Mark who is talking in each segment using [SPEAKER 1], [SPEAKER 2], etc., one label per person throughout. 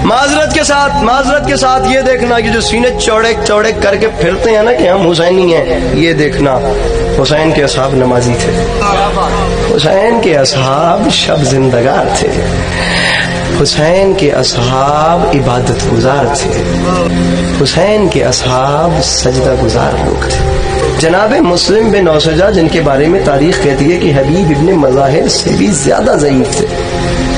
[SPEAKER 1] معذرت کے ساتھ یہ دیکھنا کہ جو سینے چوڑے چوڑے کر کے پھرتے ہیں نا کہ ہم حسینی ہیں، یہ دیکھنا حسین کے اصحاب نمازی تھے، حسین کے اصحاب شب زندگار تھے، حسین کے اصحاب عبادت گزار تھے، حسین کے اصحاب سجدہ گزار لوگ تھے۔ جناب مسلم بن اوسجہ جن کے بارے میں تاریخ کہتی ہے کہ حبیب ابن مظاہر سے بھی زیادہ ضعیف تھے،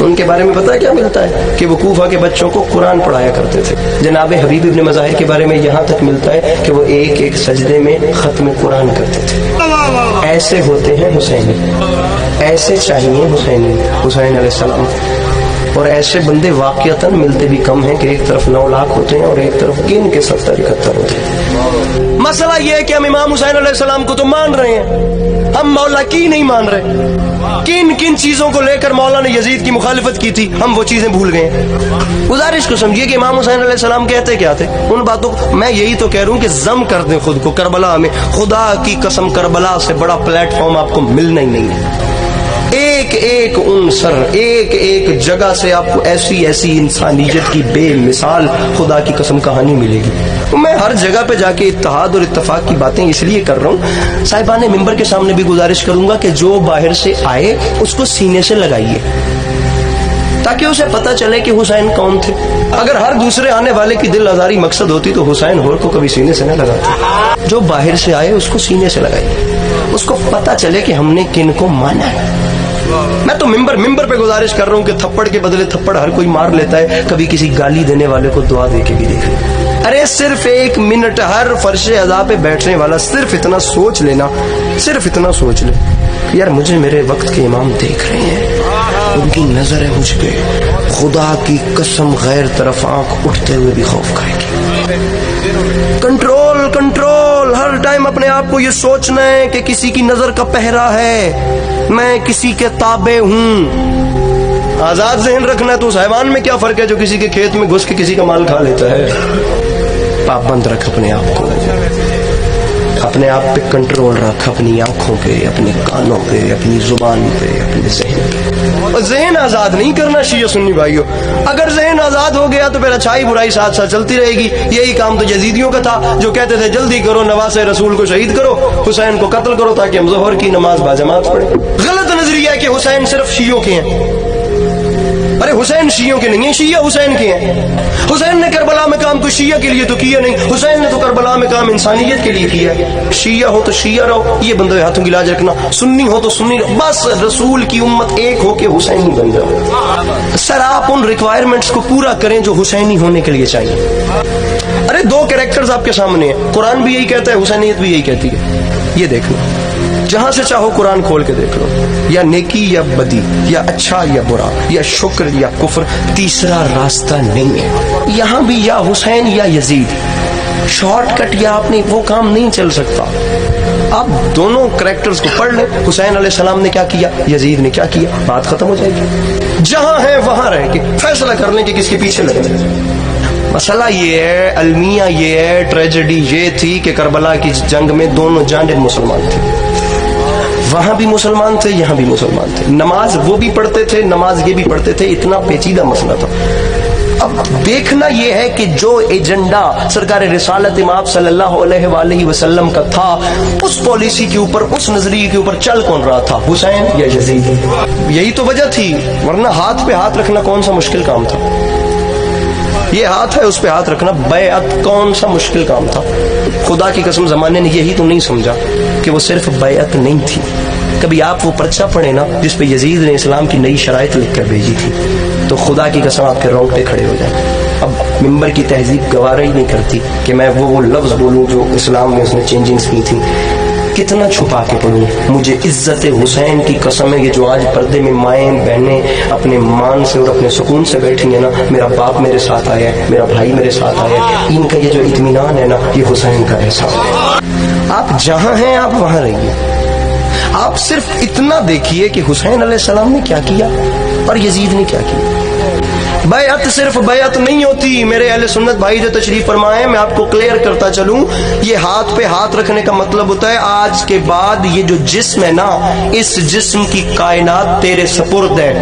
[SPEAKER 1] ان کے بارے میں پتہ ہے کیا ملتا ہے کہ وہ کوفہ کے بچوں کو قرآن پڑھایا کرتے تھے۔ جناب حبیب ابن مظاہر کے بارے میں یہاں تک ملتا ہے کہ وہ ایک ایک سجدے میں ختم قرآن کرتے تھے۔ ایسے ہوتے ہیں حسینی، ایسے چاہیے حسین علیہ السلام، اور ایسے بندے واقعتاً ملتے بھی کم ہیں کہ ایک طرف 9 لاکھ ہوتے ہیں اور ایک طرف گن کے 70-71 ہوتے ہیں۔ مسئلہ یہ ہے کہ ہم امام حسین علیہ السلام کو تو مان رہے ہیں، ہم مولا کی نہیں مان رہے۔ کن چیزوں کو لے کر مولا نے یزید کی مخالفت کی تھی ہم وہ چیزیں بھول گئے ہیں۔ گزارش کو سمجھیے کہ امام حسین علیہ السلام کہتے کیا تھے، ان باتوں کو میں یہی تو کہہ رہا ہوں کہ ضم کر دیں خود کو کربلا میں۔ خدا کی قسم کربلا سے بڑا پلیٹ فارم آپ کو ملنا ہی نہیں ہے۔ ایک ایک عنصر، ایک ایک جگہ سے آپ کو ایسی انسانیت کی بے مثال خدا کی قسم کہانی ملے گی۔ میں ہر جگہ پہ جا کے اتحاد اور اتفاق کی باتیں اس لیے کر رہا ہوں، صاحبان ممبر کے سامنے بھی گزارش کروں گا کہ جو باہر سے آئے اس کو سینے سے لگائیے تاکہ اسے پتہ چلے کہ حسین کون تھے۔ اگر ہر دوسرے آنے والے کی دل آزاری مقصد ہوتی تو حسین ہور کو کبھی سینے سے نہ لگاتے۔ جو باہر سے آئے اس کو سینے سے لگائیے، اس کو پتہ چلے کہ ہم نے کن کو مانا ہے۔ میں تو ممبر پہ گزارش کر رہا ہوں کہ تھپڑ کے بدلے تھپڑ ہر کوئی مار لیتا ہے، کبھی کسی گالی دینے والے کو دعا دے کے بھی دیکھ لیں۔ ارے صرف 1 منٹ ہر فرش ادا پہ بیٹھنے والا صرف اتنا سوچ لینا، صرف اتنا سوچ لے یار مجھے میرے وقت کے امام دیکھ رہے ہیں، ان کی نظر ہے مجھ پہ، خدا کی قسم غیر طرف آنکھ اٹھتے ہوئے بھی خوف کھائے گی۔ کنٹرول، ہر ٹائم اپنے آپ کو یہ سوچنا ہے کہ کسی کی نظر کا پہرا ہے، میں کسی کے تابع ہوں۔ آزاد ذہن رکھنا ہے تو اس حیوان میں کیا فرق ہے جو کسی کے کھیت میں گھس کے کسی کا مال کھا لیتا ہے۔ پابند رکھ اپنے آپ کو، اپنے آپ پہ کنٹرول رکھ، اپنی آنکھوں پہ، اپنے کانوں پہ، اپنی زبان پہ، اپنے ذہن پہ۔ ذہن آزاد نہیں کرنا شیعہ سنی بھائیو، اگر ذہن آزاد ہو گیا تو پھر اچھائی برائی ساتھ ساتھ چلتی رہے گی۔ یہی کام تو یزیدیوں کا تھا جو کہتے تھے جلدی کرو، نواسے رسول کو شہید کرو، حسین کو قتل کرو تاکہ ہم ظہر کی نماز باجماعت پڑھیں۔ غلط نظریہ ہے کہ حسین صرف شیعوں کے ہیں۔ ارے حسین شیعوں کے نہیں ہیں، شیعہ حسین کے ہیں۔ حسین نے کربلا میں کام تو شیعہ کے لیے تو کیا نہیں، حسین نے تو کربلا میں کام انسانیت کے لیے کیا۔ شیعہ ہو تو شیعہ رہو، یہ بندے ہاتھوں کی لاج رکھنا، سنی ہو تو سنی رہو، بس رسول کی امت ایک ہو کے حسینی بن جاؤ۔ سر آپ ان ریکوائرمنٹس کو پورا کریں جو حسینی ہونے کے لیے چاہیے۔ ارے 2 کریکٹرز آپ کے سامنے ہیں، قرآن بھی یہی کہتا ہے، حسینیت بھی یہی کہتی ہے، یہ دیکھنا۔ جہاں سے چاہو قرآن کھول کے دیکھ لو، یا نیکی یا بدی، یا اچھا یا برا، یا شکر یا کفر، تیسرا راستہ نہیں ہے۔ یہاں بھی یا حسین یا یزید، شارٹ کٹ یا اپنی وہ کام نہیں چل سکتا۔ آپ دونوں کریکٹرز کو پڑھ لیں، حسین علیہ السلام نے کیا کیا، یزید نے کیا کیا، بات ختم ہو جائے گی۔ جہاں ہے وہاں رہ کے فیصلہ کر لیں کہ کس کے پیچھے لگے۔ مسئلہ یہ ہے، المیہ یہ ہے، ٹریجڈی یہ تھی کہ کربلا کی جنگ میں دونوں جانب مسلمان تھے، وہاں بھی مسلمان تھے، یہاں بھی مسلمان تھے، نماز وہ بھی پڑھتے تھے، نماز یہ بھی پڑھتے تھے، اتنا پیچیدہ مسئلہ تھا۔ اب دیکھنا یہ ہے کہ جو ایجنڈا سرکار رسالت امام صلی اللہ علیہ وآلہ وسلم کا تھا، اس پالیسی کے اوپر، اس نظریے کے اوپر چل کون رہا تھا، حسین یا یزید؟ یہی تو وجہ تھی، ورنہ ہاتھ پہ ہاتھ رکھنا کون سا مشکل کام تھا؟ یہ ہاتھ ہے، اس پہ ہاتھ رکھنا بیعت کون سا مشکل کام تھا؟ خدا کی قسم زمانے نے یہی تو نہیں سمجھا کہ وہ صرف بیعت نہیں تھی۔ کبھی آپ وہ پرچہ پڑھیں نا جس پہ یزید نے اسلام کی نئی شرائط لکھ کر بھیجی تھی، تو خدا کی قسم آپ کے رونگٹے کھڑے ہو جائیں۔ اب ممبر کی تہذیب گوارا ہی نہیں کرتی کہ میں وہ لفظ بولوں جو اسلام میں اس نے چینجنگز کی تھی۔ کتنا چھپا کے پڑھوں، مجھے عزت حسین کی قسم ہے کہ جو آج پردے میں مائیں بہنیں اپنے مان سے اور اپنے سکون سے بیٹھی ہیں نا، میرا باپ میرے ساتھ آیا ہے، میرا بھائی میرے ساتھ آیا ہے، ان کا یہ جو اطمینان ہے نا، یہ حسین کا احساس ہے۔ آپ جہاں ہیں آپ وہاں رہیے، آپ صرف اتنا دیکھیے کہ حسین علیہ السلام نے کیا کیا اور یزید نے کیا کیا۔ بیعت صرف بیعت نہیں ہوتی میرے اہل سنت بھائی جو تشریف فرمائے، میں آپ کو کلیئر کرتا چلوں، یہ ہاتھ پہ ہاتھ رکھنے کا مطلب ہوتا ہے آج کے بعد یہ جو جسم ہے نا، اس جسم کی کائنات تیرے سپرد ہے۔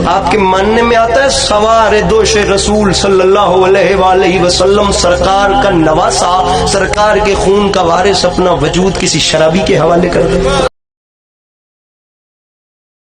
[SPEAKER 1] آپ کے ماننے میں آتا ہے سوار دوش رسول صلی اللہ علیہ وآلہ وسلم، سرکار کا نواسا، سرکار کے خون کا وارث اپنا وجود کسی شرابی کے حوالے کر دے؟